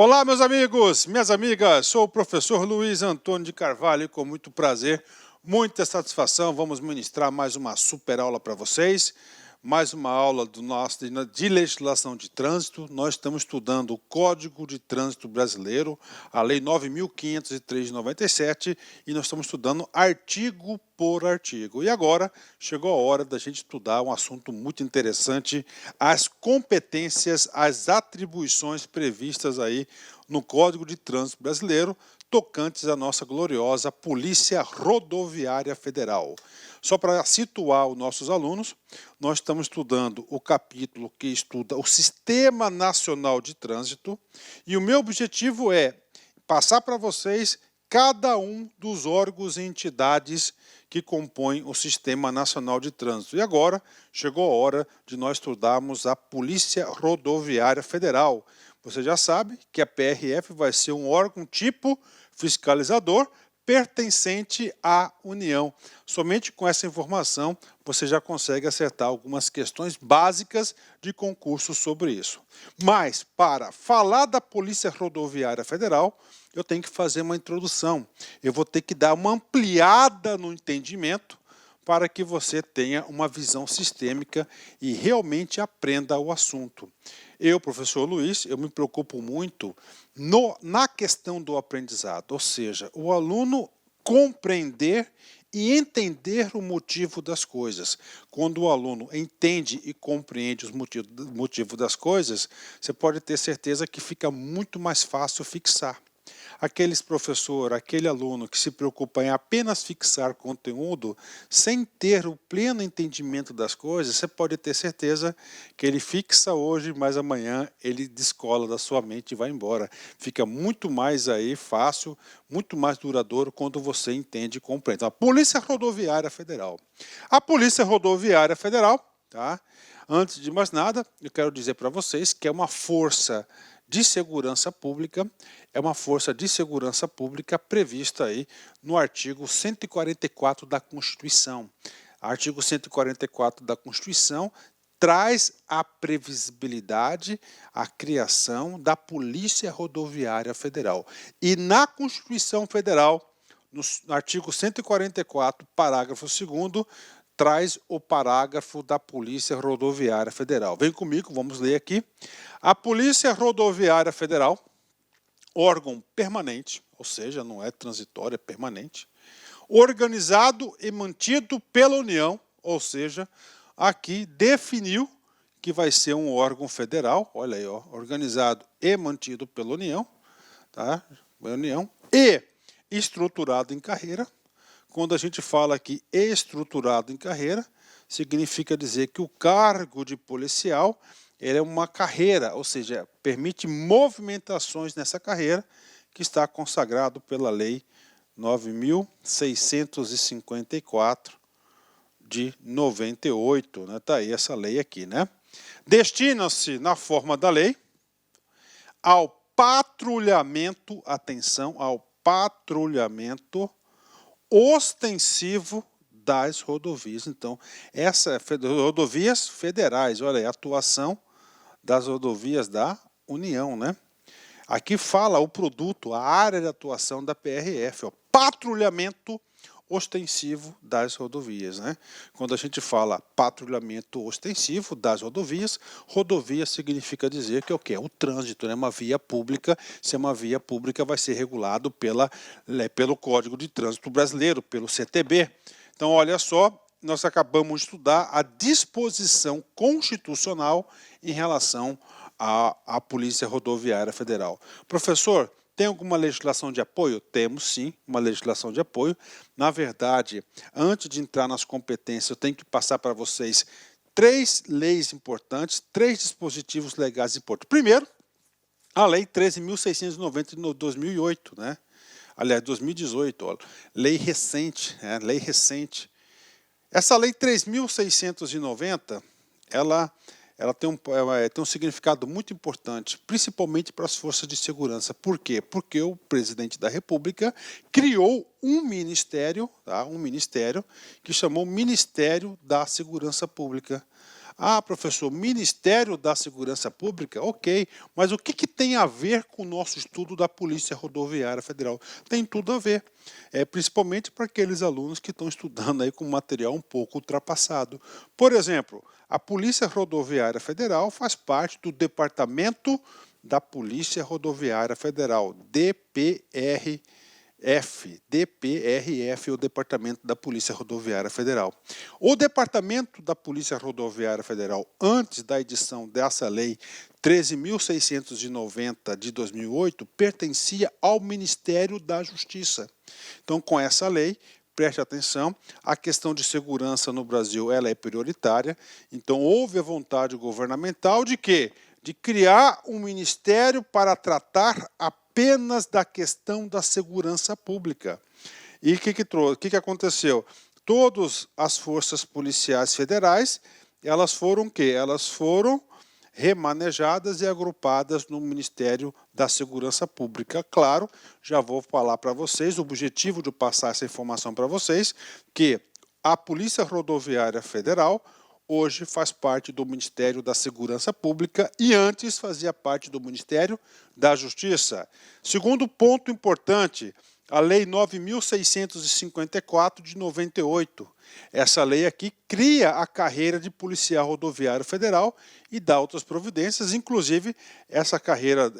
Olá, meus amigos, minhas amigas, sou o professor Luiz Antônio de Carvalho e com muito prazer, muita satisfação, vamos ministrar mais uma super aula para vocês, mais uma aula de legislação de trânsito. Nós estamos estudando o Código de Trânsito Brasileiro, a Lei 9.503 de 97, e nós estamos estudando artigo por artigo. E agora chegou a hora da gente estudar um assunto muito interessante, as competências, as atribuições previstas aí no Código de Trânsito Brasileiro, tocantes à nossa gloriosa Polícia Rodoviária Federal. Só para situar os nossos alunos, nós estamos estudando o capítulo que estuda o Sistema Nacional de Trânsito e o meu objetivo é passar para vocês cada um dos órgãos e entidades que compõem o Sistema Nacional de Trânsito. E agora chegou a hora de nós estudarmos a Polícia Rodoviária Federal. Você já sabe que a PRF vai ser um órgão tipo fiscalizador pertencente à União. Somente com essa informação você já consegue acertar algumas questões básicas de concurso sobre isso. Mas, para falar da Polícia Rodoviária Federal, eu tenho que fazer uma introdução. Eu vou ter que dar uma ampliada no entendimento para que você tenha uma visão sistêmica e realmente aprenda o assunto. Eu, professor Luiz, eu me preocupo muito na questão do aprendizado, ou seja, o aluno compreender e entender o motivo das coisas. Quando o aluno entende e compreende os motivos das coisas, você pode ter certeza que fica muito mais fácil fixar. Aquele aluno que se preocupa em apenas fixar conteúdo, sem ter o pleno entendimento das coisas, você pode ter certeza que ele fixa hoje, mas amanhã ele descola da sua mente e vai embora. Fica muito mais aí fácil, muito mais duradouro quando você entende e compreende. Então, a Polícia Rodoviária Federal. A Polícia Rodoviária Federal, tá? Antes de mais nada, eu quero dizer para vocês que é uma força de segurança pública, prevista aí no artigo 144 da Constituição. Artigo 144 da Constituição traz a previsibilidade, a criação da Polícia Rodoviária Federal. E na Constituição Federal, no artigo 144, parágrafo 2º, traz o parágrafo da Polícia Rodoviária Federal. Vem comigo, vamos ler aqui. A Polícia Rodoviária Federal, órgão permanente, ou seja, não é transitório, é permanente, organizado e mantido pela União, ou seja, aqui definiu que vai ser um órgão federal, olha aí, ó, organizado e mantido pela União, tá? União, e estruturado em carreira. Quando a gente fala aqui estruturado em carreira, significa dizer que o cargo de policial é uma carreira, ou seja, permite movimentações nessa carreira que está consagrado pela Lei 9.654 de 98, né? Tá aí essa lei aqui, né? Destina-se, na forma da lei, ao patrulhamento, atenção, ao patrulhamento ostensivo das rodovias. Então, rodovias federais, olha aí, atuação das rodovias da União, né? Aqui fala o produto, a área de atuação da PRF, ó, patrulhamento ostensivo das rodovias, né? Quando a gente fala patrulhamento ostensivo das rodovias, rodovia significa dizer que é o quê? O trânsito, né? Uma via pública. Se é uma via pública, vai ser regulado pelo Código de Trânsito Brasileiro, pelo CTB. Então, olha só, nós acabamos de estudar a disposição constitucional em relação à Polícia Rodoviária Federal. Professor, tem alguma legislação de apoio? Temos sim, uma legislação de apoio. Na verdade, antes de entrar nas competências, eu tenho que passar para vocês 3 leis importantes, 3 dispositivos legais importantes. Primeiro, a Lei 13.690 de 2008, né? Aliás, 2018, ó, lei recente, lei recente. Essa Lei 3.690, ela tem um significado muito importante, principalmente para as forças de segurança. Por quê? Porque o presidente da República criou um ministério, tá? Um ministério que chamou Ministério da Segurança Pública. Ah, professor, Ministério da Segurança Pública? Ok, mas o que tem a ver com o nosso estudo da Polícia Rodoviária Federal? Tem tudo a ver, principalmente para aqueles alunos que estão estudando aí com material um pouco ultrapassado. Por exemplo, a Polícia Rodoviária Federal faz parte do Departamento da Polícia Rodoviária Federal, DPRF, o Departamento da Polícia Rodoviária Federal. O Departamento da Polícia Rodoviária Federal, antes da edição dessa lei 13.690 de 2008, pertencia ao Ministério da Justiça. Então, com essa lei, preste atenção, a questão de segurança no Brasil ela é prioritária, então houve a vontade governamental de quê? De criar um ministério para tratar apenas da questão da segurança pública. E o que aconteceu? Todas as forças policiais federais, elas foram o quê? Elas foram remanejadas e agrupadas no Ministério da Segurança Pública. Claro, já vou falar para vocês, o objetivo de passar essa informação para vocês, que a Polícia Rodoviária Federal hoje faz parte do Ministério da Segurança Pública e antes fazia parte do Ministério da Justiça. Segundo ponto importante, a Lei 9.654 de 98. Essa lei aqui cria a carreira de policial rodoviário federal e dá outras providências, inclusive essa carreira,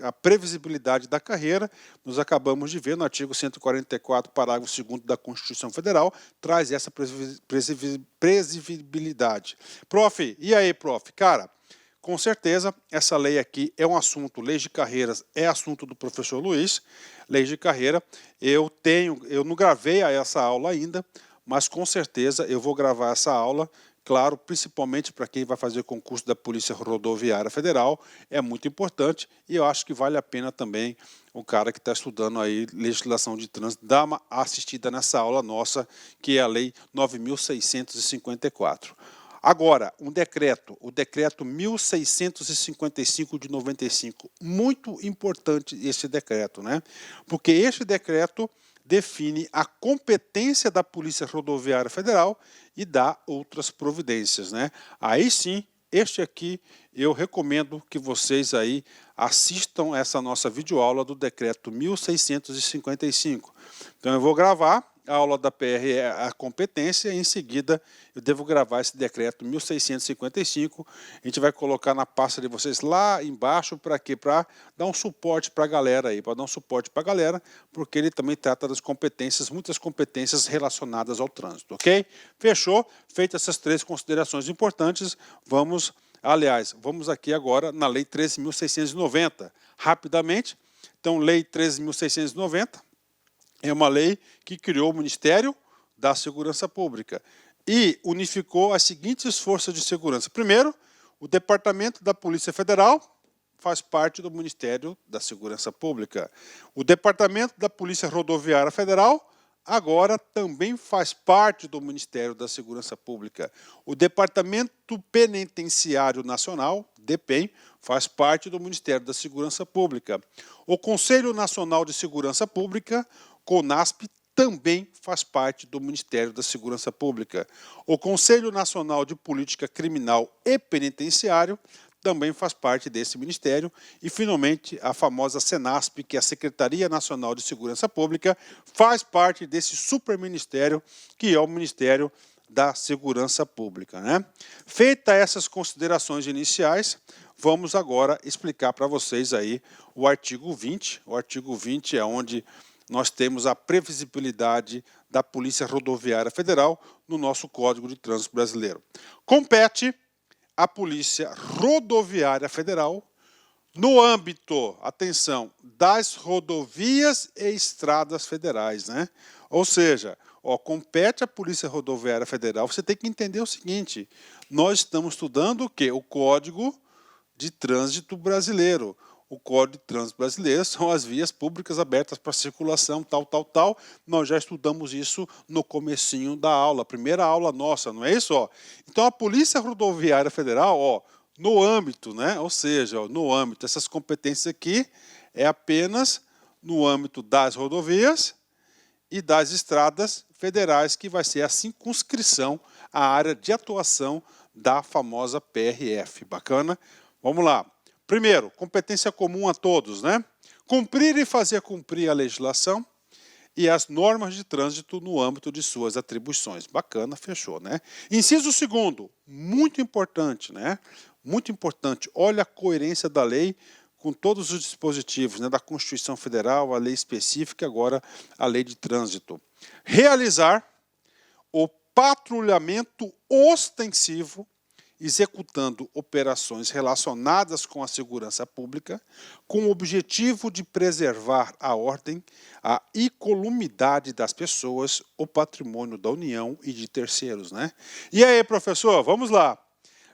a previsibilidade da carreira, nós acabamos de ver no artigo 144, parágrafo 2º da Constituição Federal, traz essa previsibilidade. Prof, e aí, prof? Cara, com certeza, essa lei aqui é um assunto, leis de carreiras é assunto do professor Luiz, leis de carreira, eu não gravei essa aula ainda, mas com certeza eu vou gravar essa aula, claro, principalmente para quem vai fazer concurso da Polícia Rodoviária Federal, é muito importante e eu acho que vale a pena também o cara que está estudando aí legislação de trânsito dar uma assistida nessa aula nossa, que é a Lei 9.654. Agora, o decreto 1655 de 95, muito importante esse decreto, né? Porque este decreto define a competência da Polícia Rodoviária Federal e dá outras providências, né? Aí sim, este aqui eu recomendo que vocês aí assistam essa nossa videoaula do decreto 1655. Então eu vou gravar a aula da PR, a competência, e em seguida eu devo gravar esse decreto 1655, a gente vai colocar na pasta de vocês lá embaixo, para quê? Para dar um suporte para a galera aí, porque ele também trata das competências, muitas competências relacionadas ao trânsito, ok? Fechou? Feitas essas três considerações importantes, vamos aqui agora na Lei 13.690, rapidamente. Então, Lei 13.690, é uma lei que criou o Ministério da Segurança Pública e unificou as seguintes forças de segurança. Primeiro, o Departamento da Polícia Federal faz parte do Ministério da Segurança Pública. O Departamento da Polícia Rodoviária Federal agora também faz parte do Ministério da Segurança Pública. O Departamento Penitenciário Nacional, DEPEN, faz parte do Ministério da Segurança Pública. O Conselho Nacional de Segurança Pública, CONASP, também faz parte do Ministério da Segurança Pública. O Conselho Nacional de Política Criminal e Penitenciário também faz parte desse ministério. E, finalmente, a famosa SENASP, que é a Secretaria Nacional de Segurança Pública, faz parte desse superministério, que é o Ministério da Segurança Pública, né? Feitas essas considerações iniciais, vamos agora explicar para vocês aí o artigo 20. O artigo 20 é onde nós temos a previsibilidade da Polícia Rodoviária Federal no nosso Código de Trânsito Brasileiro. Compete à Polícia Rodoviária Federal, no âmbito, atenção, das rodovias e estradas federais, né? Ou seja, compete à Polícia Rodoviária Federal, você tem que entender o seguinte, nós estamos estudando o quê? O Código de Trânsito Brasileiro. O Código de Trânsito Brasileiro são as vias públicas abertas para circulação, tal. Nós já estudamos isso no comecinho da aula, primeira aula nossa, não é isso? Então, a Polícia Rodoviária Federal, no âmbito, né? Ou seja, no âmbito, essas competências aqui é apenas no âmbito das rodovias e das estradas federais, que vai ser a circunscrição, a área de atuação da famosa PRF. Bacana? Vamos lá. Primeiro, competência comum a todos, né? Cumprir e fazer cumprir a legislação e as normas de trânsito no âmbito de suas atribuições. Bacana, fechou, né? Inciso segundo, muito importante, né? Muito importante, olha a coerência da lei com todos os dispositivos, né, da Constituição Federal, a lei específica, agora a lei de trânsito. Realizar o patrulhamento ostensivo, executando operações relacionadas com a segurança pública, com o objetivo de preservar a ordem, a incolumidade das pessoas, o patrimônio da União e de terceiros, né? E aí, professor, vamos lá.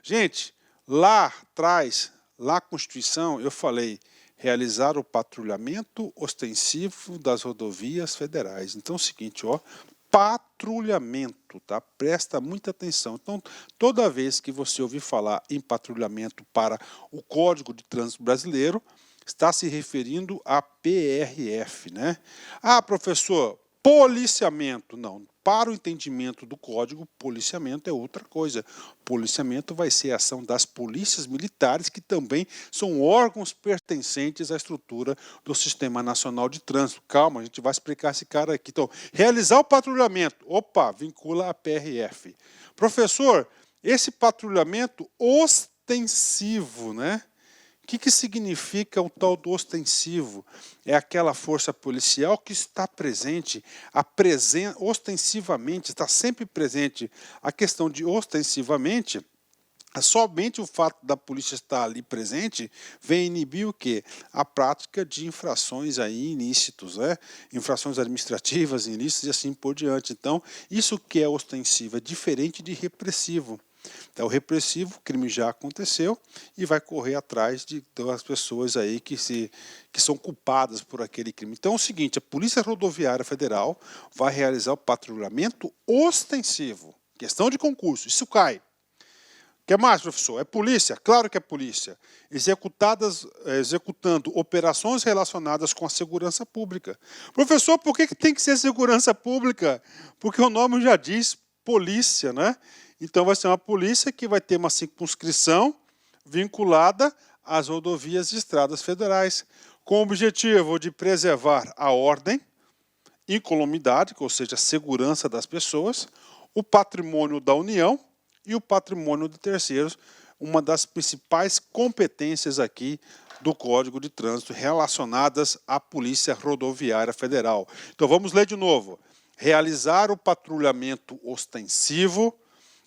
Gente, lá atrás, lá na Constituição, eu falei realizar o patrulhamento ostensivo das rodovias federais. Então é o seguinte, ó, patrulhamento, tá? Presta muita atenção. Então, toda vez que você ouvir falar em patrulhamento para o Código de Trânsito Brasileiro, está se referindo à PRF, né? Ah, professor, policiamento. Não, para o entendimento do Código, policiamento é outra coisa. Policiamento vai ser a ação das polícias militares, que também são órgãos pertencentes à estrutura do Sistema Nacional de Trânsito. Calma, a gente vai explicar esse cara aqui. Então, realizar o patrulhamento, opa, vincula a PRF. Professor, esse patrulhamento ostensivo, né? O que significa o tal do ostensivo? É aquela força policial que está presente, ostensivamente, está sempre presente. A questão de ostensivamente, somente o fato da polícia estar ali presente vem inibir o quê? A prática de infrações aí ilícitos, né? Infrações administrativas, ilícitas e assim por diante. Então, isso que é ostensivo é diferente de repressivo. Então, o repressivo, o crime já aconteceu e vai correr atrás das pessoas aí que são culpadas por aquele crime. Então, é o seguinte, a Polícia Rodoviária Federal vai realizar o patrulhamento ostensivo. Questão de concurso, isso cai. O que mais, professor? É polícia? Claro que é polícia. Executando operações relacionadas com a segurança pública. Professor, por que tem que ser segurança pública? Porque o nome já diz polícia, né? Então, vai ser uma polícia que vai ter uma circunscrição vinculada às rodovias e estradas federais, com o objetivo de preservar a ordem, incolumidade, ou seja, a segurança das pessoas, o patrimônio da União e o patrimônio de terceiros, uma das principais competências aqui do Código de Trânsito relacionadas à Polícia Rodoviária Federal. Então, vamos ler de novo. Realizar o patrulhamento ostensivo,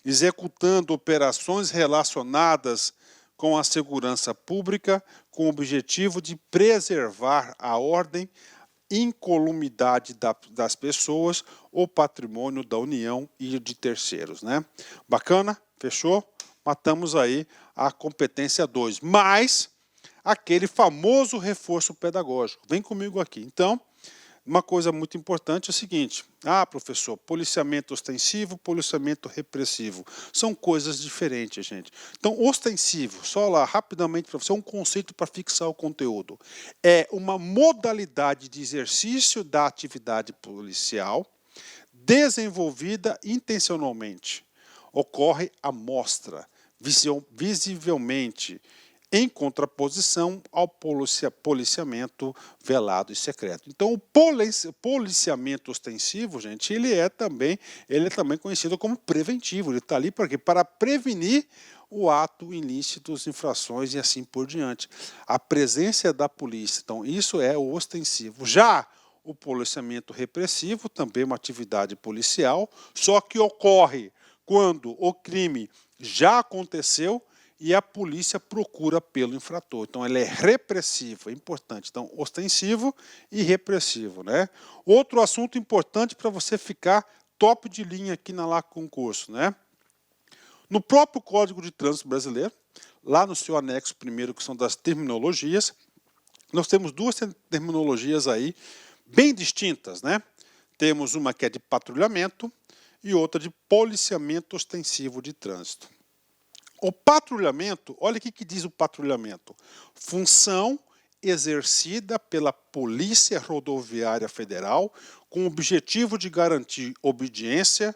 executando operações relacionadas com a segurança pública, com o objetivo de preservar a ordem, incolumidade das pessoas, o patrimônio da União e de terceiros, né? Bacana? Fechou? Matamos aí a competência 2. Mais aquele famoso reforço pedagógico. Vem comigo aqui. Então, uma coisa muito importante é o seguinte, professor, policiamento ostensivo, policiamento repressivo, são coisas diferentes, gente. Então, ostensivo, só lá, rapidamente para você, um conceito para fixar o conteúdo. É uma modalidade de exercício da atividade policial desenvolvida intencionalmente. Ocorre à mostra, visivelmente, em contraposição ao policiamento velado e secreto. Então, o policiamento ostensivo, gente, ele é também conhecido como preventivo. Ele está ali para quê? Para prevenir o ato ilícito, infrações e assim por diante. A presença da polícia, então, isso é o ostensivo. Já o policiamento repressivo, também uma atividade policial, só que ocorre quando o crime já aconteceu e a polícia procura pelo infrator. Então, ele é repressivo, é importante. Então, ostensivo e repressivo, né? Outro assunto importante para você ficar top de linha aqui na LAC Concurso, né? No próprio Código de Trânsito Brasileiro, lá no seu anexo primeiro, que são das terminologias, nós temos duas terminologias aí bem distintas, né? Temos uma que é de patrulhamento e outra de policiamento ostensivo de trânsito. O patrulhamento, olha o que diz o patrulhamento. Função exercida pela Polícia Rodoviária Federal com o objetivo de garantir obediência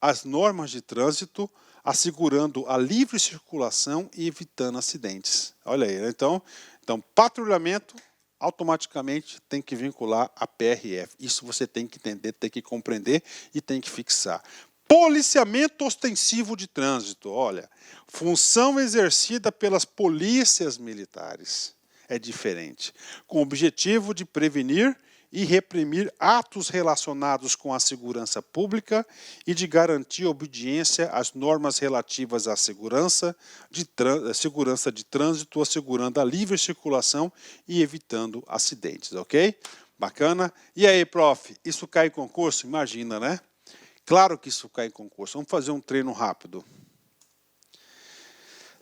às normas de trânsito, assegurando a livre circulação e evitando acidentes. Olha aí, né? Então, patrulhamento automaticamente tem que vincular a PRF. Isso você tem que entender, tem que compreender e tem que fixar. Policiamento ostensivo de trânsito, olha, função exercida pelas polícias militares é diferente, com o objetivo de prevenir e reprimir atos relacionados com a segurança pública e de garantir obediência às normas relativas à segurança de trânsito, assegurando a livre circulação e evitando acidentes, ok? Bacana? E aí, prof, isso cai em concurso? Imagina, né? Claro que isso cai em concurso. Vamos fazer um treino rápido.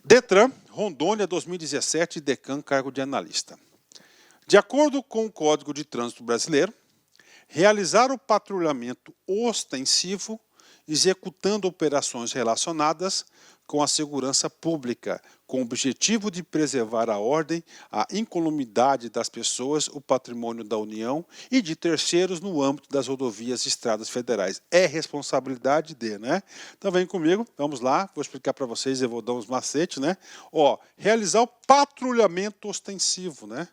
Detran, Rondônia 2017, Decam, cargo de analista. De acordo com o Código de Trânsito Brasileiro, realizar o patrulhamento ostensivo, executando operações relacionadas com a segurança pública, com o objetivo de preservar a ordem, a incolumidade das pessoas, o patrimônio da União e de terceiros no âmbito das rodovias e estradas federais. É responsabilidade de, né? Então vem comigo, vamos lá, vou explicar para vocês, eu vou dar uns macetes, né? Ó, realizar o patrulhamento ostensivo, né?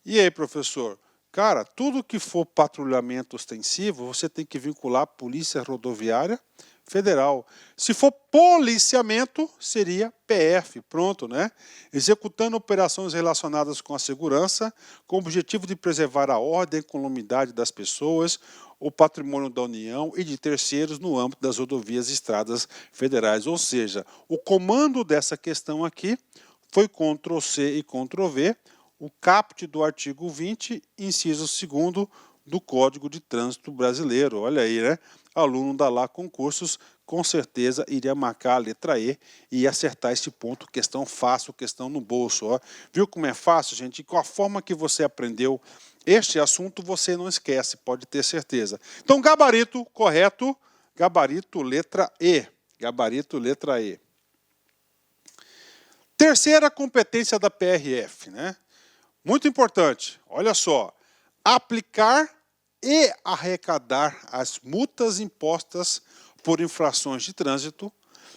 E aí, professor? Cara, tudo que for patrulhamento ostensivo, você tem que vincular a Polícia Rodoviária Federal. Se for policiamento, seria PF, pronto, né? Executando operações relacionadas com a segurança, com o objetivo de preservar a ordem e incolumidade das pessoas, o patrimônio da União e de terceiros no âmbito das rodovias e estradas federais. Ou seja, o comando dessa questão aqui foi Ctrl+C e Ctrl+V, o caput do artigo 20, inciso 2º do Código de Trânsito Brasileiro. Olha aí, né? Aluno da Lá Concursos, com certeza iria marcar a letra E e acertar esse ponto, questão fácil, questão no bolso. Ó. Viu como é fácil, gente? Com a forma que você aprendeu este assunto, você não esquece, pode ter certeza. Então, gabarito correto, gabarito letra E. Gabarito letra E. Terceira competência da PRF, né? Muito importante, olha só, aplicar e arrecadar as multas impostas por infrações de trânsito,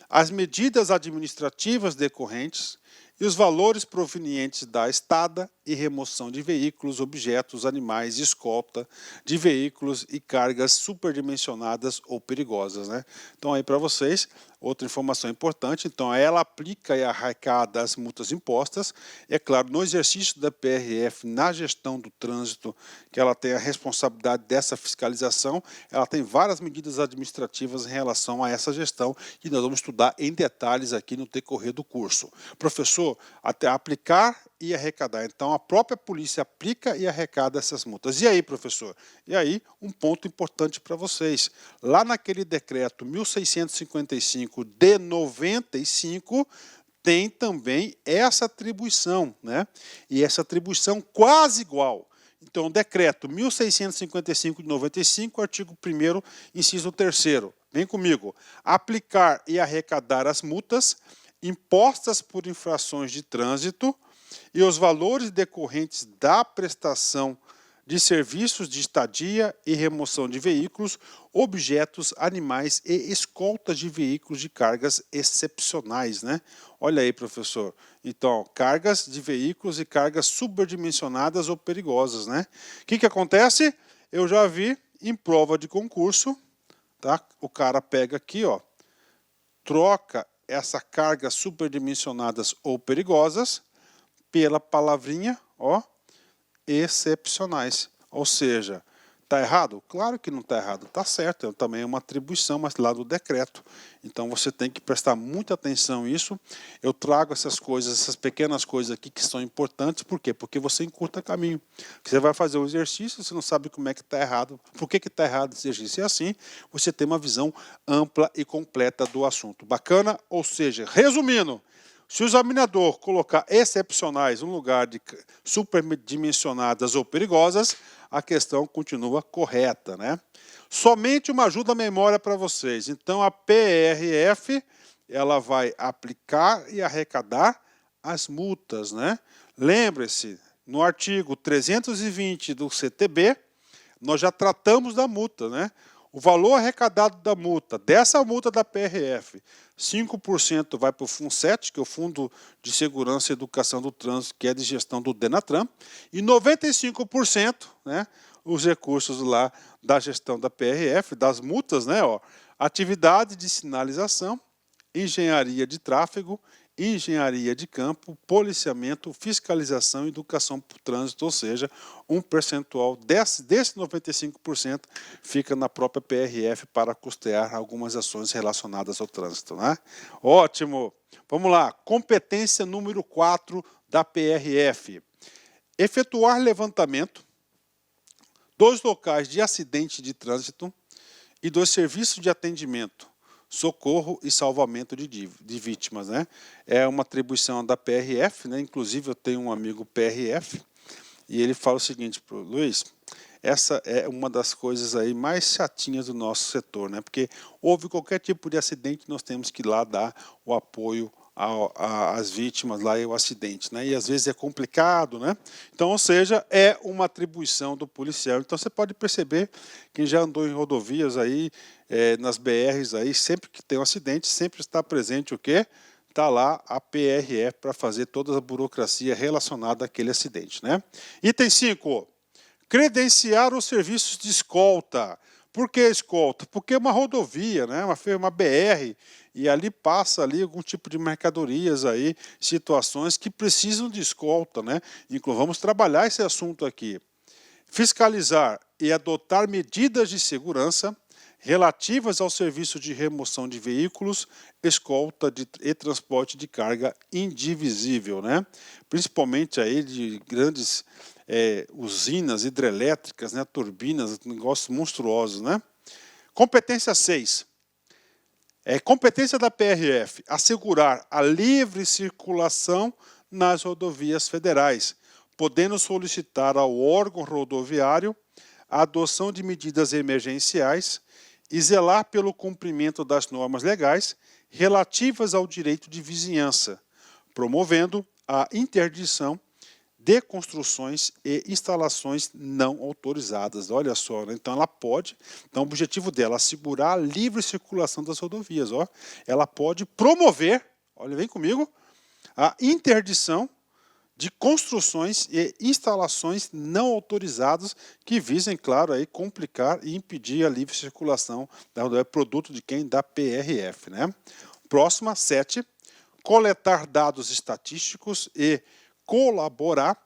as medidas administrativas decorrentes e os valores provenientes da estada e remoção de veículos, objetos, animais, escolta de veículos e cargas superdimensionadas ou perigosas, né? Então aí para vocês, outra informação importante, então ela aplica e arrecada as multas impostas, é claro, no exercício da PRF, na gestão do trânsito, que ela tem a responsabilidade dessa fiscalização, ela tem várias medidas administrativas em relação a essa gestão, que nós vamos estudar em detalhes aqui no decorrer do curso. Professor, até aplicar e arrecadar. Então, a própria polícia aplica e arrecada essas multas. E aí, professor? E aí, um ponto importante para vocês. Lá naquele decreto 1655 de 95, tem também essa atribuição, né? E essa atribuição quase igual. Então, o decreto 1655 de 95, artigo 1º, inciso 3º. Vem comigo. Aplicar e arrecadar as multas impostas por infrações de trânsito e os valores decorrentes da prestação de serviços de estadia e remoção de veículos, objetos, animais e escoltas de veículos de cargas excepcionais, né? Olha aí, professor. Então, cargas de veículos e cargas superdimensionadas ou perigosas, né? O que acontece? Eu já vi em prova de concurso, tá? O cara pega aqui, ó, troca essa cargas superdimensionadas ou perigosas pela palavrinha, ó, excepcionais. Ou seja, está errado? Claro que não está errado, está certo, também é uma atribuição, mas lá do decreto. Então você tem que prestar muita atenção nisso. Eu trago essas coisas, essas pequenas coisas aqui que são importantes, por quê? Porque você encurta caminho. Você vai fazer um exercício, você não sabe como é que está errado, por que está errado esse exercício. E assim, você tem uma visão ampla e completa do assunto. Bacana? Ou seja, resumindo, se o examinador colocar excepcionais no lugar de superdimensionadas ou perigosas, a questão continua correta, né? Somente uma ajuda à memória para vocês. Então, a PRF, ela vai aplicar e arrecadar as multas, né? Lembre-se, no artigo 320 do CTB, nós já tratamos da multa, né? O valor arrecadado da multa, dessa multa da PRF, 5% vai para o FUNSET, que é o Fundo de Segurança e Educação do Trânsito, que é de gestão do DENATRAN, e 95%, né, os recursos lá da gestão da PRF, das multas, né, ó, atividade de sinalização, engenharia de tráfego, engenharia de campo, policiamento, fiscalização e educação para o trânsito, ou seja, um percentual desse 95% fica na própria PRF para custear algumas ações relacionadas ao trânsito, né? Ótimo! Vamos lá, competência número 4 da PRF. Efetuar levantamento dos locais de acidente de trânsito e dos serviços de atendimento, socorro e salvamento de vítimas, né? É uma atribuição da PRF, né? Inclusive eu tenho um amigo PRF e ele fala o seguinte, Luiz, essa é uma das coisas aí mais chatinhas do nosso setor, né? Porque houve qualquer tipo de acidente, nós temos que ir lá dar o apoio às vítimas lá e o acidente, né? E às vezes é complicado, né? Então, ou seja, é uma atribuição do policial. Então você pode perceber, quem já andou em rodovias aí, nas BRs aí, sempre que tem um acidente, sempre está presente o quê? Está lá a PRF para fazer toda a burocracia relacionada àquele acidente, né? Item 5. Credenciar os serviços de escolta. Por que escolta? Porque é uma rodovia, né? Uma BR, e ali passa ali algum tipo de mercadorias aí, situações que precisam de escolta, né? Inclusive, vamos trabalhar esse assunto aqui. Fiscalizar e adotar medidas de segurança relativas ao serviço de remoção de veículos, escolta e transporte de carga indivisível, né? Principalmente aí de grandes usinas hidrelétricas, né? Turbinas, negócios monstruosos, né? Competência 6. Competência da PRF, assegurar a livre circulação nas rodovias federais, podendo solicitar ao órgão rodoviário a adoção de medidas emergenciais e zelar pelo cumprimento das normas legais relativas ao direito de vizinhança, promovendo a interdição de construções e instalações não autorizadas. Olha só, né? Então ela pode, então o objetivo dela é assegurar a livre circulação das rodovias. Ó. Ela pode promover, olha, vem comigo, a interdição de construções e instalações não autorizadas que visem, claro, aí, complicar e impedir a livre circulação da rodovia, produto de quem? Da PRF. Né? Próxima, 7. Coletar dados estatísticos e coletar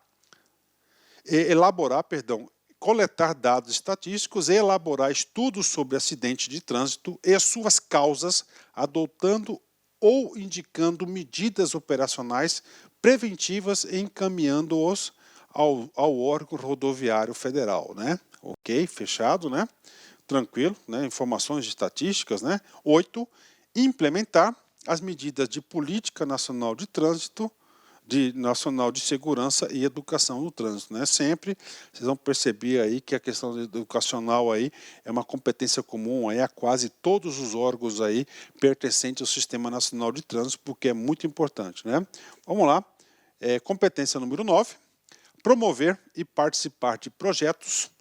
dados estatísticos e elaborar estudos sobre acidentes de trânsito e suas causas, adotando ou indicando medidas operacionais preventivas e encaminhando-os ao órgão rodoviário federal, né? Ok, fechado, né? Tranquilo, né? Informações estatísticas, né? 8. Implementar as medidas de política nacional de trânsito, nacional de segurança e educação no trânsito, né? Sempre vocês vão perceber aí que a questão educacional aí é uma competência comum aí a quase todos os órgãos aí pertencentes ao Sistema Nacional de Trânsito, porque é muito importante, né? Vamos lá. Competência número 9. Promover e participar de projetos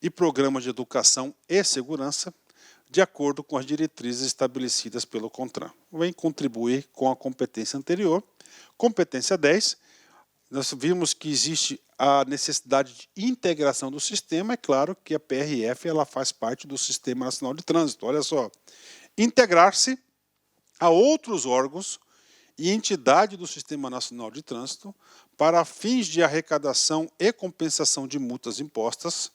e programas de educação e segurança de acordo com as diretrizes estabelecidas pelo CONTRAN. Vem contribuir com a competência anterior. Competência 10, nós vimos que existe a necessidade de integração do sistema, é claro que a PRF ela faz parte do Sistema Nacional de Trânsito, olha só. Integrar-se a outros órgãos e entidade do Sistema Nacional de Trânsito para fins de arrecadação e compensação de multas impostas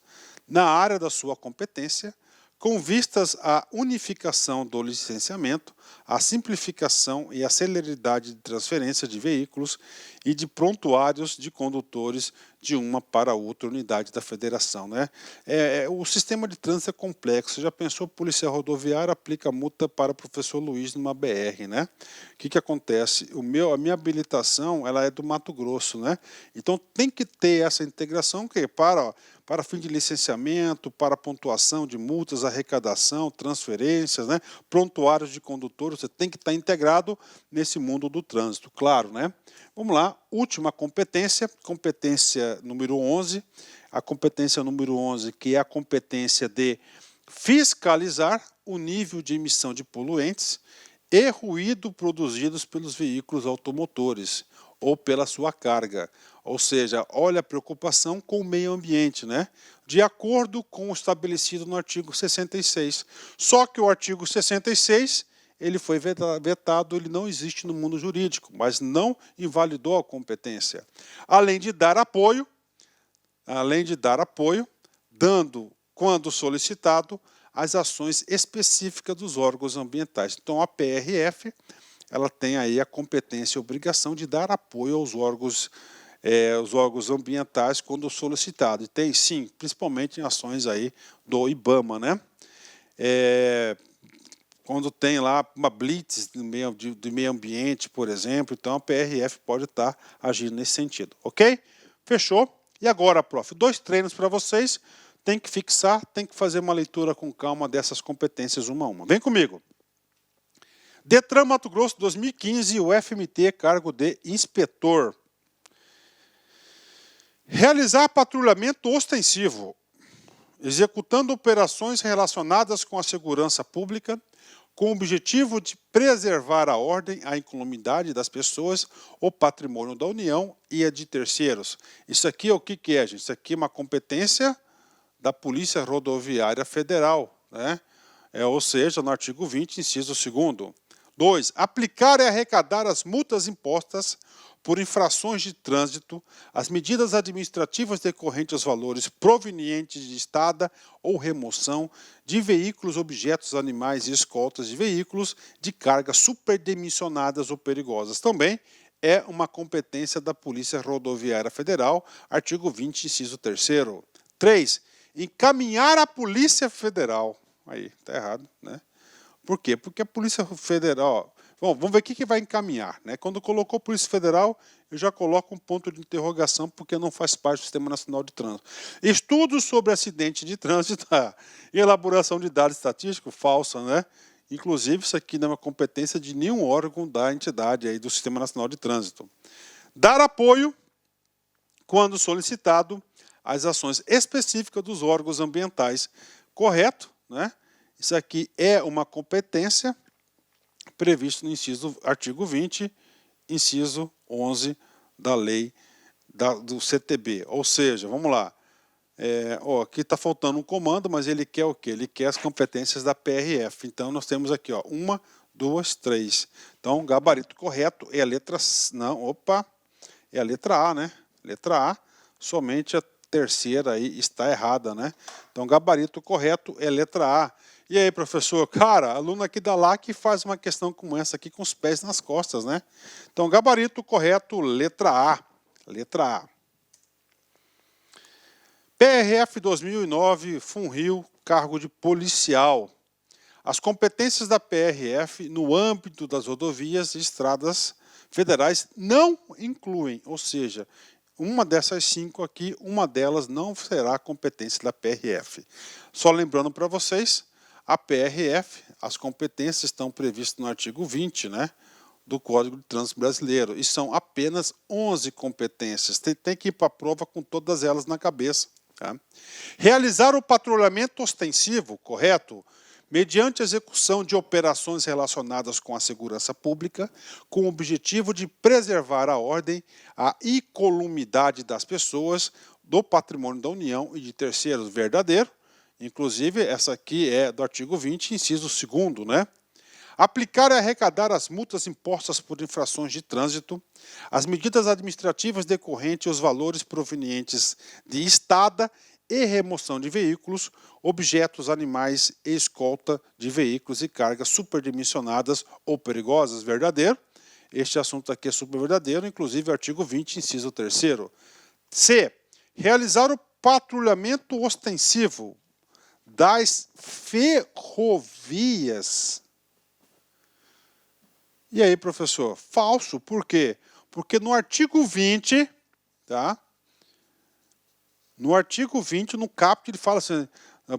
na área da sua competência, com vistas à unificação do licenciamento, à simplificação e à celeridade de transferência de veículos e de prontuários de condutores de uma para outra unidade da federação. Né? O sistema de trânsito é complexo. Você já pensou, polícia rodoviária aplica multa para o professor Luiz numa BR, né? O que acontece? A minha habilitação ela é do Mato Grosso, né? Então tem que ter essa integração que para fim de licenciamento, para pontuação de multas, arrecadação, transferências, né? Prontuários de condutores, você tem que estar integrado nesse mundo do trânsito, claro, né? Vamos lá, última competência, competência número 11, a competência número 11, que é a competência de fiscalizar o nível de emissão de poluentes e ruído produzidos pelos veículos automotores ou pela sua carga. Ou seja, olha a preocupação com o meio ambiente, né? De acordo com o estabelecido no artigo 66. Só que o artigo 66, ele foi vetado, ele não existe no mundo jurídico, mas não invalidou a competência. Além de dar apoio, dando, quando solicitado, as ações específicas dos órgãos ambientais. Então, a PRF, ela tem aí a competência e a obrigação de dar apoio aos órgãos, os órgãos ambientais quando solicitado. E tem, sim, principalmente em ações aí do IBAMA, né? Quando tem lá uma blitz do meio ambiente, por exemplo, então a PRF pode estar agindo nesse sentido, ok? Fechou? E agora, prof, 2 treinos para vocês. Tem que fixar, tem que fazer uma leitura com calma dessas competências uma a uma. Vem comigo. Detran Mato Grosso 2015, o FMT, cargo de inspetor. Realizar patrulhamento ostensivo, executando operações relacionadas com a segurança pública, com o objetivo de preservar a ordem, a incolumidade das pessoas, o patrimônio da União e a de terceiros. Isso aqui é o que é, gente? Isso aqui é uma competência da Polícia Rodoviária Federal, né? Ou seja, no artigo 20, inciso 2º. 2. Aplicar e arrecadar as multas impostas por infrações de trânsito, as medidas administrativas decorrentes aos valores provenientes de estada ou remoção de veículos, objetos, animais e escoltas de veículos de carga superdimensionadas ou perigosas. Também é uma competência da Polícia Rodoviária Federal, artigo 20, inciso 3º. 3. Encaminhar a Polícia Federal. Aí, tá errado, né? Por quê? Porque a Polícia Federal... Bom, vamos ver o que vai encaminhar, né? Quando colocou Polícia Federal, eu já coloco um ponto de interrogação, porque não faz parte do Sistema Nacional de Trânsito. Estudos sobre acidente de trânsito e elaboração de dados estatísticos, falsa, né? Inclusive, isso aqui não é uma competência de nenhum órgão da entidade aí do Sistema Nacional de Trânsito. Dar apoio, quando solicitado, às ações específicas dos órgãos ambientais. Correto, né? Isso aqui é uma competência prevista no artigo 20, inciso 11 da lei do CTB. Ou seja, vamos lá, aqui está faltando um comando, mas ele quer o quê? Ele quer as competências da PRF. Então, nós temos aqui, 1, 2, 3. Então, o gabarito correto é a letra... é a letra A, né? Letra A, somente a terceira aí está errada, né? Então, o gabarito correto é letra A. E aí, professor? Cara, aluno aqui da LAC faz uma questão como essa aqui com os pés nas costas, né? Então, gabarito correto, letra A. Letra A. PRF 2009, Funrio, cargo de policial. As competências da PRF no âmbito das rodovias e estradas federais não incluem, ou seja, uma dessas 5 aqui, uma delas não será competência da PRF. Só lembrando para vocês, a PRF, as competências estão previstas no artigo 20, né, do Código de Trânsito Brasileiro, e são apenas 11 competências. Tem que ir para a prova com todas elas na cabeça. Tá? Realizar o patrulhamento ostensivo, correto? Mediante a execução de operações relacionadas com a segurança pública, com o objetivo de preservar a ordem, a incolumidade das pessoas, do patrimônio da União e de terceiros, verdadeiro. Inclusive, essa aqui é do artigo 20, inciso 2º, né? Aplicar e arrecadar as multas impostas por infrações de trânsito, as medidas administrativas decorrentes aos valores provenientes de estada e remoção de veículos, objetos, animais e escolta de veículos e cargas superdimensionadas ou perigosas, verdadeiro. Este assunto aqui é super verdadeiro, inclusive artigo 20, inciso 3º. C. Realizar o patrulhamento ostensivo das ferrovias. E aí, professor? Falso. Por quê? Porque no artigo 20, tá? No artigo 20, no caput, ele fala assim,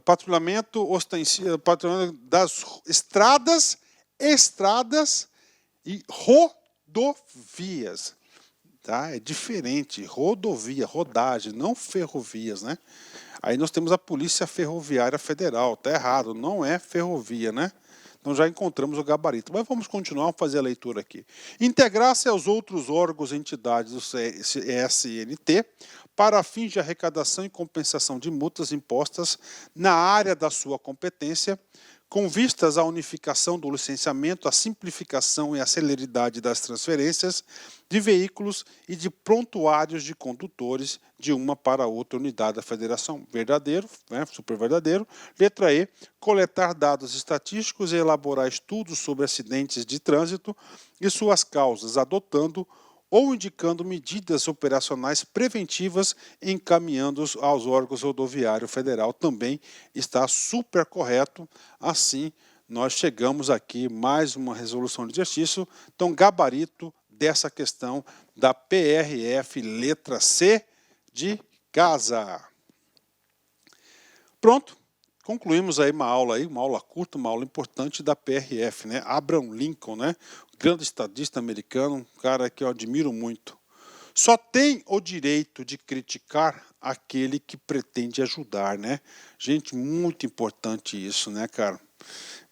patrulhamento ostensivo, patrulhamento das estradas e rodovias. tá? É diferente, rodovia, rodagem, não ferrovias, né? Aí nós temos a Polícia Ferroviária Federal, tá errado, não é ferrovia, né? Então já encontramos o gabarito, mas vamos continuar a fazer a leitura aqui. Integrar-se aos outros órgãos e entidades do CSNT para fins de arrecadação e compensação de multas impostas na área da sua competência, com vistas à unificação do licenciamento, à simplificação e à celeridade das transferências de veículos e de prontuários de condutores de uma para outra unidade da federação. Verdadeiro, né, super verdadeiro. Letra E, coletar dados estatísticos e elaborar estudos sobre acidentes de trânsito e suas causas, adotando ou indicando medidas operacionais preventivas, encaminhando-os aos órgãos rodoviários federal. Também está super correto. Assim, nós chegamos aqui, mais uma resolução de exercício, então gabarito dessa questão da PRF, letra C de casa. Pronto, concluímos aí, uma aula curta, uma aula importante da PRF, né? Abraham Lincoln, né? Grande estadista americano, um cara que eu admiro muito. Só tem o direito de criticar aquele que pretende ajudar, né? Gente, muito importante isso, né, cara?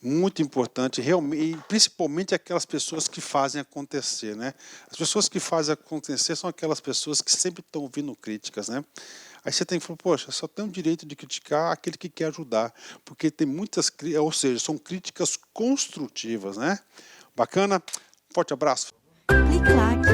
Muito importante, realmente, e principalmente aquelas pessoas que fazem acontecer, né? As pessoas que fazem acontecer são aquelas pessoas que sempre estão ouvindo críticas, né? Aí você tem que falar, poxa, só tem o direito de criticar aquele que quer ajudar, porque tem muitas, ou seja, são críticas construtivas, né? Bacana? Forte abraço. Clique like.